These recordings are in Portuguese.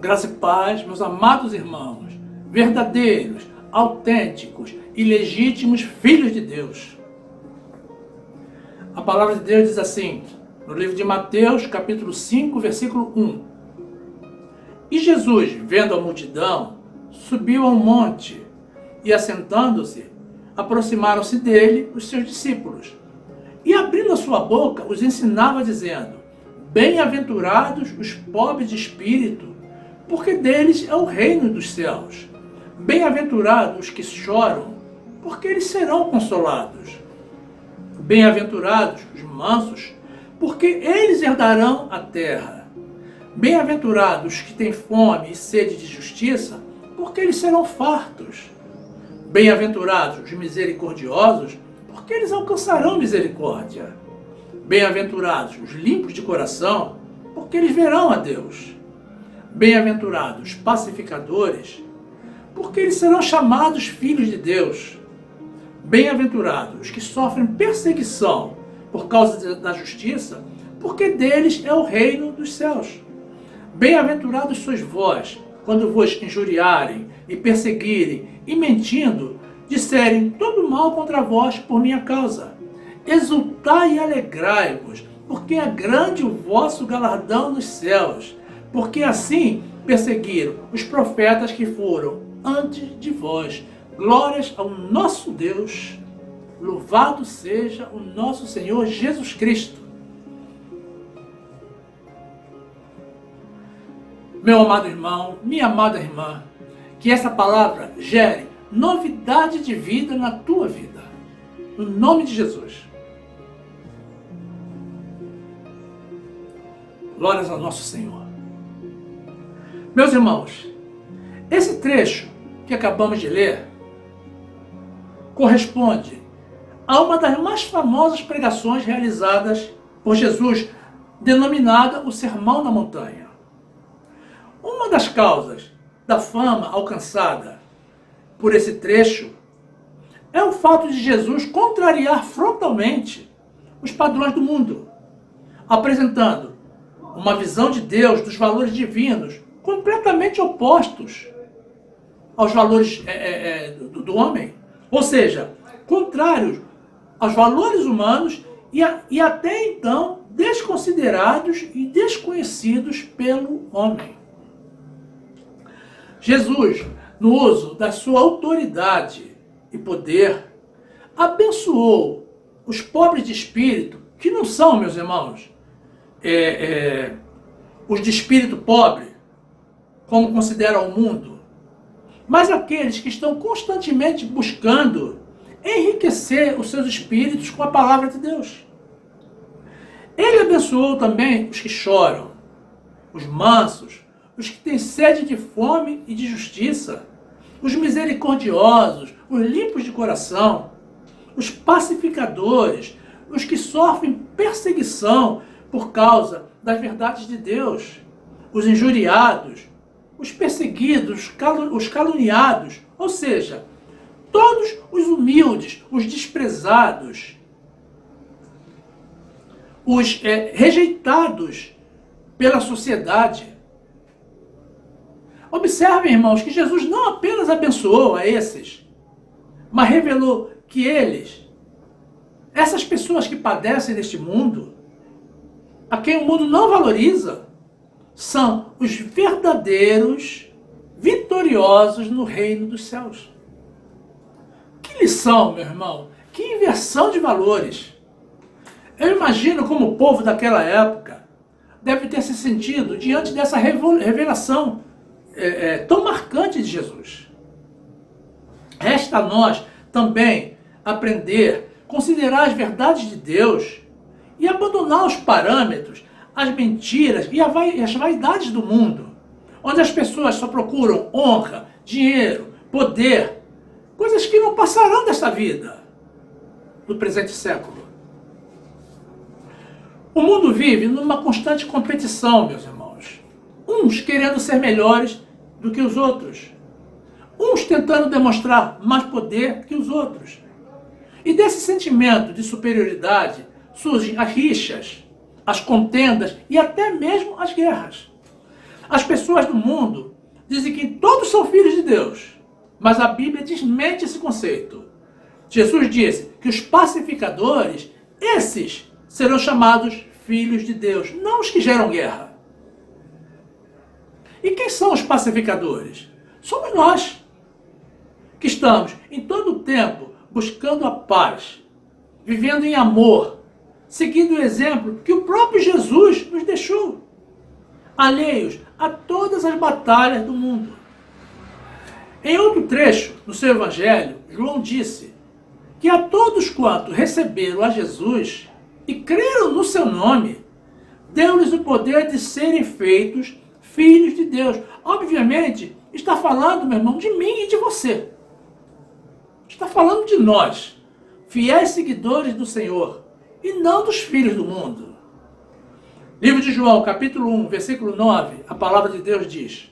Graça e paz, meus amados irmãos, verdadeiros, autênticos e legítimos filhos de Deus. A palavra de Deus diz assim, no livro de Mateus, capítulo 5, versículo 1. E Jesus, vendo a multidão, subiu a um monte e, assentando-se, aproximaram-se dele os seus discípulos. E, abrindo a sua boca, os ensinava, dizendo: Bem-aventurados os pobres de espírito, porque deles é o reino dos céus. Bem-aventurados os que choram, porque eles serão consolados. Bem-aventurados os mansos, porque eles herdarão a terra. Bem-aventurados os que têm fome e sede de justiça, porque eles serão fartos. Bem-aventurados os misericordiosos, porque eles alcançarão misericórdia. Bem-aventurados os limpos de coração, porque eles verão a Deus. Bem-aventurados os pacificadores, porque eles serão chamados filhos de Deus. Bem-aventurados os que sofrem perseguição por causa da justiça, porque deles é o reino dos céus. Bem-aventurados sois vós, quando vos injuriarem e perseguirem e mentindo, disserem todo mal contra vós por minha causa. Exultai e alegrai-vos, porque é grande o vosso galardão nos céus, porque assim perseguiram os profetas que foram antes de vós. Glórias ao nosso Deus, louvado seja o nosso Senhor Jesus Cristo. Meu amado irmão, minha amada irmã, que essa palavra gere novidade de vida na tua vida, no nome de Jesus. Glórias ao nosso Senhor. Meus irmãos, esse trecho que acabamos de ler corresponde a uma das mais famosas pregações realizadas por Jesus, denominada o Sermão da Montanha. Uma das causas da fama alcançada por esse trecho é o fato de Jesus contrariar frontalmente os padrões do mundo, apresentando uma visão de Deus, dos valores divinos, completamente opostos aos valores do homem, ou seja, contrários aos valores humanos e até então desconsiderados e desconhecidos pelo homem. Jesus, no uso da sua autoridade e poder, abençoou os pobres de espírito, que não são, meus irmãos, os de espírito pobre, como considera o mundo, mas aqueles que estão constantemente buscando enriquecer os seus espíritos com a palavra de Deus. Ele abençoou também os que choram, os mansos, os que têm sede de fome e de justiça, os misericordiosos, os limpos de coração, os pacificadores, os que sofrem perseguição por causa das verdades de Deus, os injuriados, os perseguidos, os caluniados, ou seja, todos os humildes, os desprezados, os rejeitados pela sociedade. Observem, irmãos, que Jesus não apenas abençoou a esses, mas revelou que essas pessoas que padecem neste mundo, a quem o mundo não valoriza, são os verdadeiros vitoriosos no reino dos céus. Que lição, meu irmão! Que inversão de valores! Eu imagino como o povo daquela época deve ter se sentido diante dessa revelação tão marcante de Jesus. Resta a nós também aprender, considerar as verdades de Deus e abandonar os parâmetros, as mentiras e as vaidades do mundo, onde as pessoas só procuram honra, dinheiro, poder, coisas que não passarão desta vida, do presente século. O mundo vive numa constante competição, meus irmãos. Uns querendo ser melhores do que os outros. Uns tentando demonstrar mais poder que os outros. E desse sentimento de superioridade surgem as rixas, as contendas e até mesmo as guerras. As pessoas do mundo dizem que todos são filhos de Deus, mas a Bíblia desmente esse conceito. Jesus disse que os pacificadores, esses serão chamados filhos de Deus, não os que geram guerra. E quem são os pacificadores? Somos nós, que estamos em todo o tempo buscando a paz, vivendo em amor, seguindo o exemplo que o próprio Jesus nos deixou, alheios a todas as batalhas do mundo. Em outro trecho, no seu evangelho, João disse que a todos quanto receberam a Jesus e creram no seu nome, deu-lhes o poder de serem feitos filhos de Deus. Obviamente, está falando, meu irmão, de mim e de você. Está falando de nós, fiéis seguidores do Senhor, e não dos filhos do mundo. Livro de João, capítulo 1, versículo 9, a palavra de Deus diz: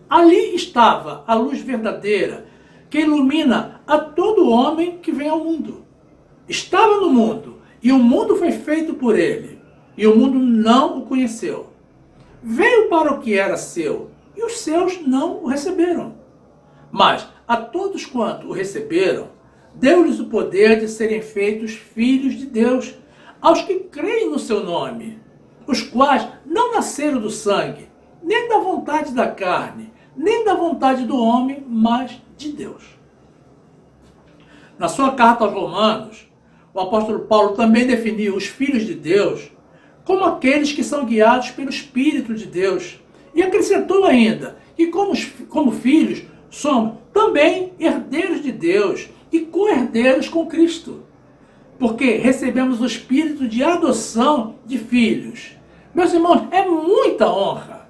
ali estava a luz verdadeira, que ilumina a todo homem que vem ao mundo. Estava no mundo, e o mundo foi feito por ele, e o mundo não o conheceu. Veio para o que era seu, e os seus não o receberam. Mas a todos quanto o receberam, deu-lhes o poder de serem feitos filhos de Deus, aos que creem no seu nome, os quais não nasceram do sangue, nem da vontade da carne, nem da vontade do homem, mas de Deus. Na sua carta aos Romanos, o apóstolo Paulo também definiu os filhos de Deus como aqueles que são guiados pelo Espírito de Deus. E acrescentou ainda que como filhos somos também herdeiros de Deus e co-herdeiros com Cristo. Porque recebemos o Espírito de adoção de filhos. Meus irmãos, é muita honra.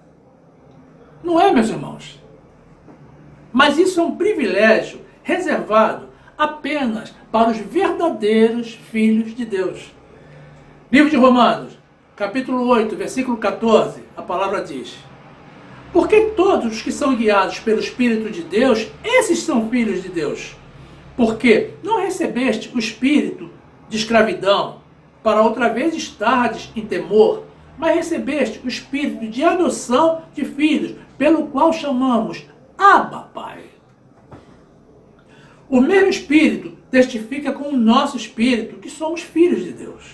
Não é, meus irmãos? Mas isso é um privilégio reservado apenas para os verdadeiros filhos de Deus. Livro de Romanos, capítulo 8, versículo 14, a palavra diz: porque todos os que são guiados pelo Espírito de Deus, esses são filhos de Deus. Porque não recebeste o espírito de escravidão, para outra vez estardes em temor, mas recebeste o espírito de adoção de filhos, pelo qual chamamos Abba, Pai. O mesmo Espírito testifica com o nosso espírito que somos filhos de Deus.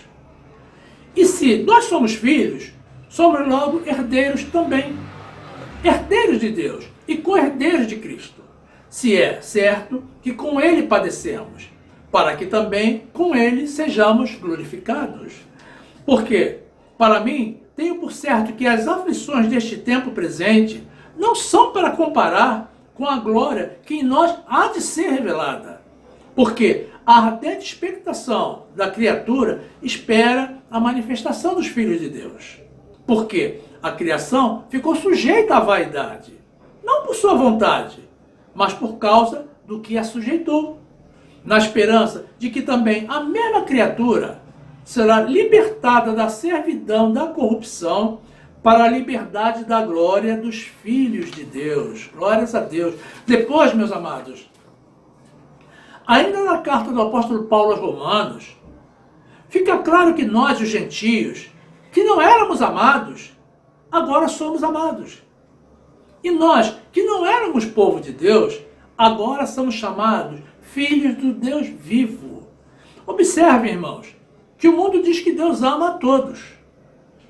E se nós somos filhos, somos logo herdeiros também. Herdeiros de Deus e co-herdeiros de Cristo, se é certo que com Ele padecemos, para que também com Ele sejamos glorificados. Porque, para mim, tenho por certo que as aflições deste tempo presente não são para comparar com a glória que em nós há de ser revelada. Porque a ardente expectação da criatura espera a manifestação dos filhos de Deus. Porque a criação ficou sujeita à vaidade, não por sua vontade, mas por causa do que a sujeitou, na esperança de que também a mesma criatura será libertada da servidão da corrupção para a liberdade da glória dos filhos de Deus. Glórias a Deus. Depois, meus amados, ainda na carta do apóstolo Paulo aos Romanos, fica claro que nós, os gentios, que não éramos amados, agora somos amados. E nós, que não éramos povo de Deus, agora somos chamados filhos do Deus vivo. Observem, irmãos, que o mundo diz que Deus ama a todos.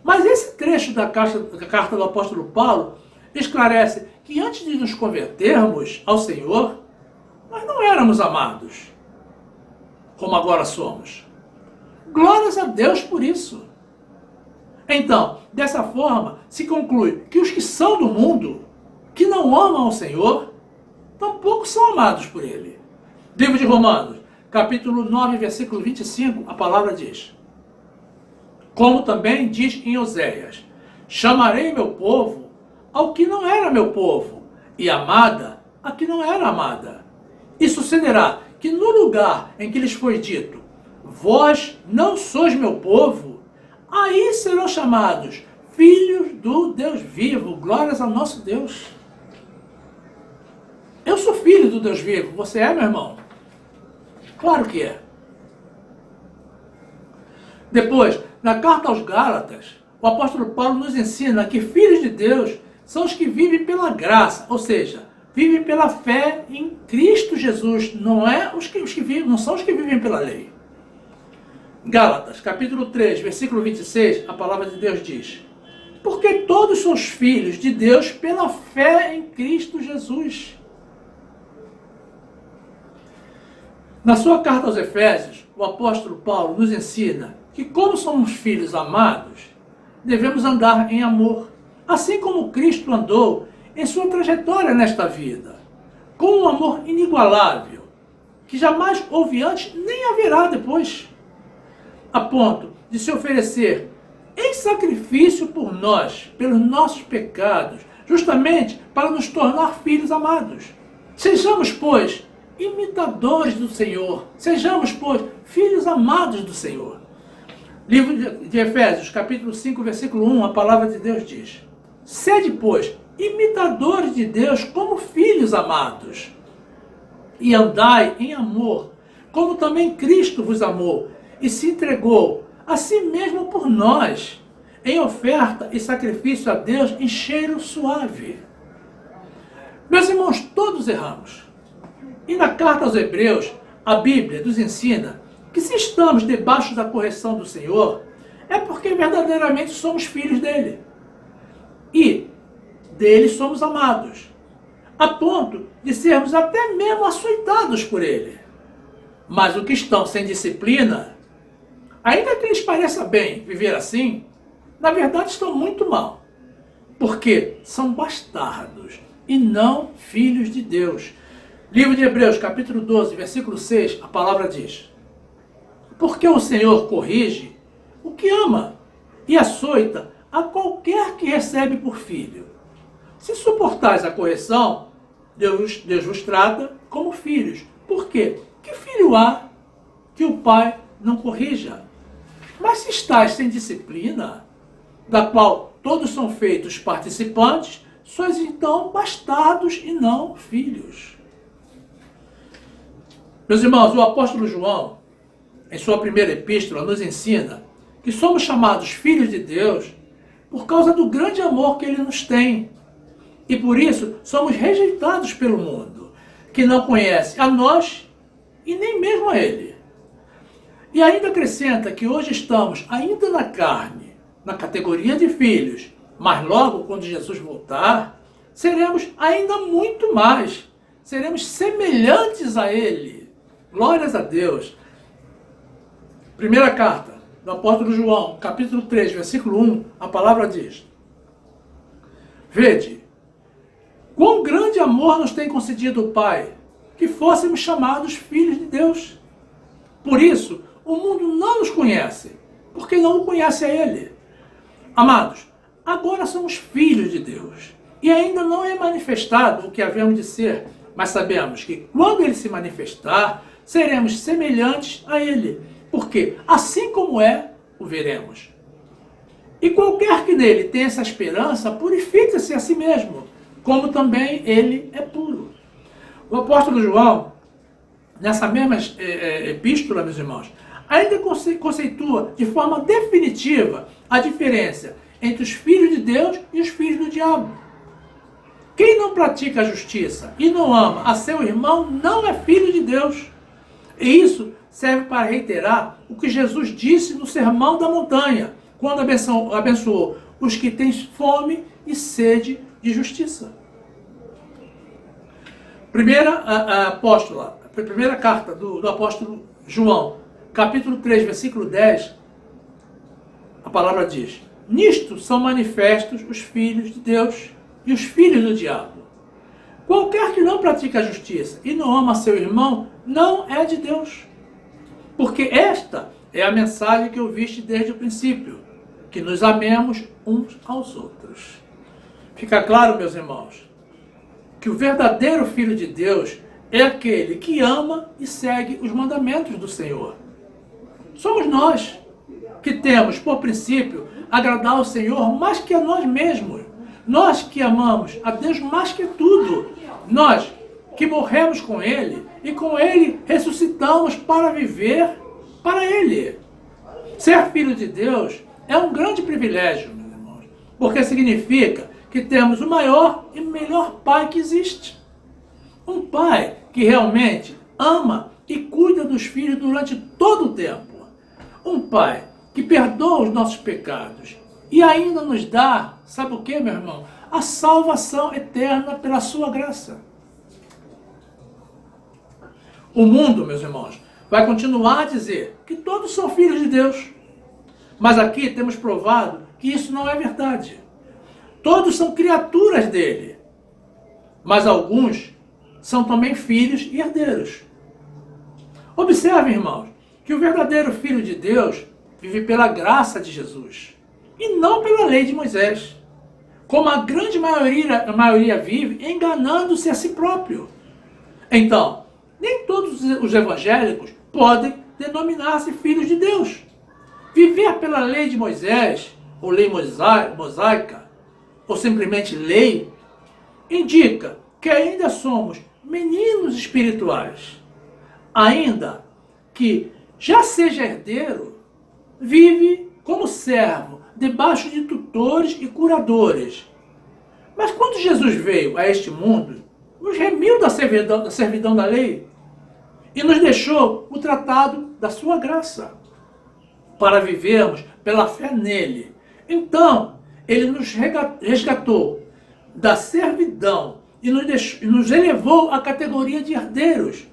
Mas esse trecho da carta do apóstolo Paulo esclarece que antes de nos convertermos ao Senhor, nós não éramos amados, como agora somos. Glórias a Deus por isso. Então, dessa forma, se conclui que os que são do mundo, que não amam ao Senhor, tampouco são amados por Ele. Livro de Romanos, capítulo 9, versículo 25, a palavra diz: como também diz em Oséias: chamarei meu povo ao que não era meu povo, e amada a que não era amada. E sucederá que no lugar em que lhes foi dito: vós não sois meu povo, aí serão chamados filhos do Deus vivo. Glórias ao nosso Deus. Eu sou filho do Deus vivo. Você é, meu irmão? Claro que é. Depois, na carta aos Gálatas, o apóstolo Paulo nos ensina que filhos de Deus são os que vivem pela graça, ou seja, vivem pela fé em Cristo Jesus, não são os que vivem pela lei. Gálatas, capítulo 3, versículo 26, a palavra de Deus diz: porque todos somos filhos de Deus pela fé em Cristo Jesus. Na sua carta aos Efésios, o apóstolo Paulo nos ensina que, como somos filhos amados, devemos andar em amor, assim como Cristo andou em sua trajetória nesta vida, com um amor inigualável, que jamais houve antes nem haverá depois, a ponto de se oferecer em sacrifício por nós, pelos nossos pecados, justamente para nos tornar filhos amados. Sejamos, pois, imitadores do Senhor. Sejamos, pois, filhos amados do Senhor. Livro de Efésios, capítulo 5, versículo 1, a palavra de Deus diz: sede, pois, imitadores de Deus como filhos amados, e andai em amor, como também Cristo vos amou, e se entregou a si mesmo por nós, em oferta e sacrifício a Deus em cheiro suave. Meus irmãos, todos erramos. E na carta aos Hebreus, a Bíblia nos ensina que se estamos debaixo da correção do Senhor, é porque verdadeiramente somos filhos dele. E dele somos amados, a ponto de sermos até mesmo açoitados por ele. Mas os que estão sem disciplina, ainda que lhes pareça bem viver assim, na verdade estão muito mal, porque são bastardos e não filhos de Deus. Livro de Hebreus, capítulo 12, versículo 6, a palavra diz: porque o Senhor corrige o que ama e açoita a qualquer que recebe por filho. Se suportais a correção, Deus vos trata como filhos. Por quê? Que filho há que o pai não corrija? Mas se estáis sem disciplina, da qual todos são feitos participantes, sois então bastardos e não filhos. Meus irmãos, o apóstolo João, em sua primeira epístola, nos ensina que somos chamados filhos de Deus por causa do grande amor que ele nos tem. E por isso somos rejeitados pelo mundo, que não conhece a nós e nem mesmo a ele. E ainda acrescenta que hoje estamos ainda na carne, na categoria de filhos, mas logo quando Jesus voltar, seremos ainda muito mais, seremos semelhantes a ele. Glórias a Deus. Primeira carta do apóstolo João, capítulo 3, versículo 1, a palavra diz: vede, quão grande amor nos tem concedido o Pai, que fôssemos chamados filhos de Deus. Por isso, o mundo não nos conhece, porque não o conhece a ele. Amados, agora somos filhos de Deus, e ainda não é manifestado o que havemos de ser, mas sabemos que quando ele se manifestar, seremos semelhantes a ele, porque assim como é, o veremos. E qualquer que nele tenha essa esperança, purifica-se a si mesmo, como também ele é puro. O apóstolo João, nessa mesma epístola, meus irmãos, ainda conceitua de forma definitiva a diferença entre os filhos de Deus e os filhos do diabo. Quem não pratica a justiça e não ama a seu irmão não é filho de Deus. E isso serve para reiterar o que Jesus disse no Sermão da Montanha, quando abençoou os que têm fome e sede de justiça. Primeira carta do apóstolo João, capítulo 3, versículo 10, a palavra diz: nisto são manifestos os filhos de Deus e os filhos do diabo. Qualquer que não pratica a justiça e não ama seu irmão, não é de Deus. Porque esta é a mensagem que ouviste desde o princípio, que nos amemos uns aos outros. Fica claro, meus irmãos, que o verdadeiro Filho de Deus é aquele que ama e segue os mandamentos do Senhor. Somos nós que temos, por princípio, agradar ao Senhor mais que a nós mesmos. Nós que amamos a Deus mais que tudo. Nós que morremos com Ele e com Ele ressuscitamos para viver para Ele. Ser filho de Deus é um grande privilégio, meus irmãos, porque significa que temos o maior e melhor pai que existe. Um pai que realmente ama e cuida dos filhos durante todo o tempo. Um pai que perdoa os nossos pecados e ainda nos dá, sabe o que, meu irmão? A salvação eterna pela sua graça. O mundo, meus irmãos, vai continuar a dizer que todos são filhos de Deus. Mas aqui temos provado que isso não é verdade. Todos são criaturas dele. Mas alguns são também filhos e herdeiros. Observe, irmãos, que o verdadeiro filho de Deus vive pela graça de Jesus e não pela lei de Moisés. Como a grande maioria vive enganando-se a si próprio. Então, nem todos os evangélicos podem denominar-se filhos de Deus. Viver pela lei de Moisés, ou lei mosaica, ou simplesmente lei, indica que ainda somos meninos espirituais. Ainda que já seja herdeiro, vive como servo, debaixo de tutores e curadores. Mas quando Jesus veio a este mundo, nos remiu da servidão da lei e nos deixou o tratado da sua graça, para vivermos pela fé nele. Então, ele nos resgatou da servidão e nos elevou à categoria de herdeiros.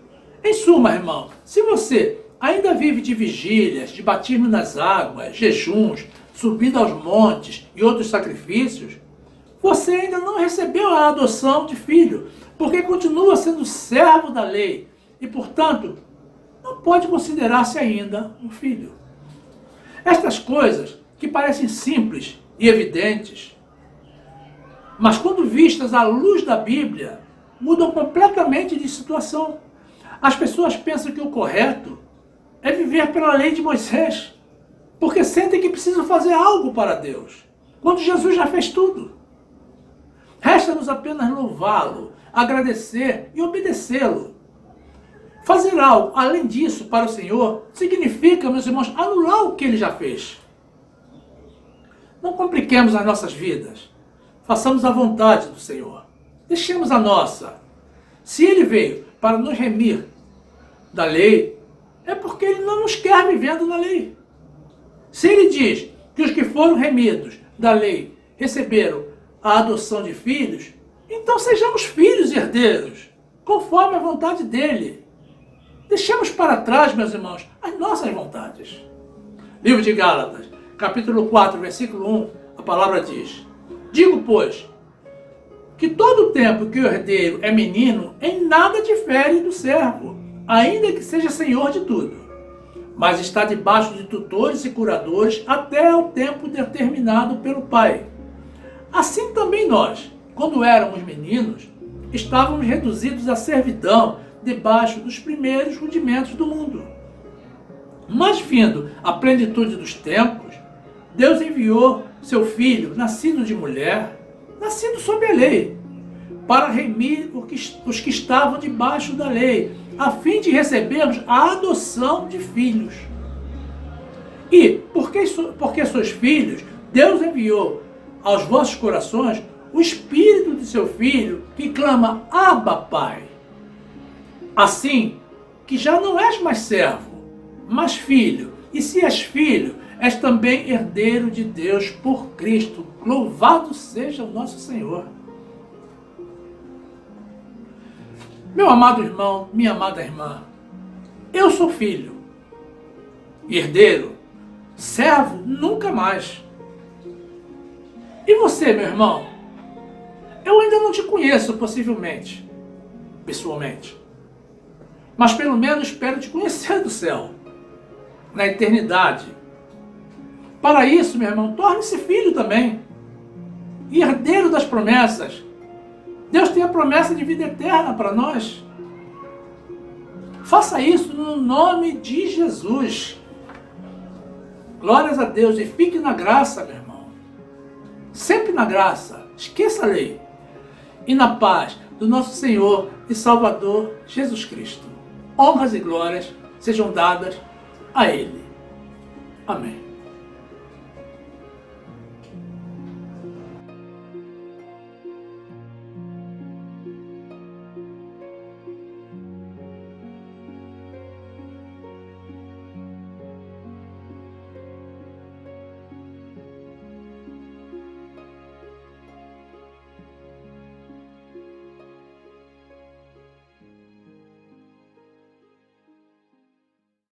Em suma, irmão, se você ainda vive de vigílias, de batismo nas águas, jejuns, subida aos montes e outros sacrifícios, você ainda não recebeu a adoção de filho, porque continua sendo servo da lei e, portanto, não pode considerar-se ainda um filho. Estas coisas, que parecem simples e evidentes, mas quando vistas à luz da Bíblia, mudam completamente de situação. As pessoas pensam que o correto é viver pela lei de Moisés, porque sentem que precisam fazer algo para Deus, quando Jesus já fez tudo. Resta-nos apenas louvá-lo, agradecer e obedecê-lo. Fazer algo além disso para o Senhor significa, meus irmãos, anular o que ele já fez. Não compliquemos as nossas vidas. Façamos a vontade do Senhor. Deixemos a nossa. Se ele veio para nos remir da lei, é porque ele não nos quer vivendo na lei. Se ele diz que os que foram remidos da lei receberam a adoção de filhos, então sejamos filhos e herdeiros, conforme a vontade dele. Deixemos para trás, meus irmãos, as nossas vontades. Livro de Gálatas, capítulo 4, versículo 1, a palavra diz: digo, pois, que todo o tempo que o herdeiro é menino, em nada difere do servo, ainda que seja senhor de tudo, mas está debaixo de tutores e curadores até o tempo determinado pelo Pai. Assim também nós, quando éramos meninos, estávamos reduzidos à servidão debaixo dos primeiros rudimentos do mundo. Mas, vindo a plenitude dos tempos, Deus enviou seu Filho, nascido de mulher, nascido sob a lei, para remir os que estavam debaixo da lei, a fim de recebermos a adoção de filhos. E, porque sois filhos, Deus enviou aos vossos corações o Espírito de seu Filho, que clama: Abba, Pai. Assim, que já não és mais servo, mas filho, e se és filho, és também herdeiro de Deus por Cristo. Louvado seja o nosso Senhor. Meu amado irmão, minha amada irmã, eu sou filho, herdeiro, servo nunca mais. E você, meu irmão? Eu ainda não te conheço, possivelmente, pessoalmente. Mas pelo menos espero te conhecer do céu, na eternidade. Para isso, meu irmão, torne-se filho também, e herdeiro das promessas. Deus tem a promessa de vida eterna para nós. Faça isso no nome de Jesus. Glórias a Deus e fique na graça, meu irmão. Sempre na graça. Esqueça a lei. E na paz do nosso Senhor e Salvador Jesus Cristo. Honras e glórias sejam dadas a Ele. Amém.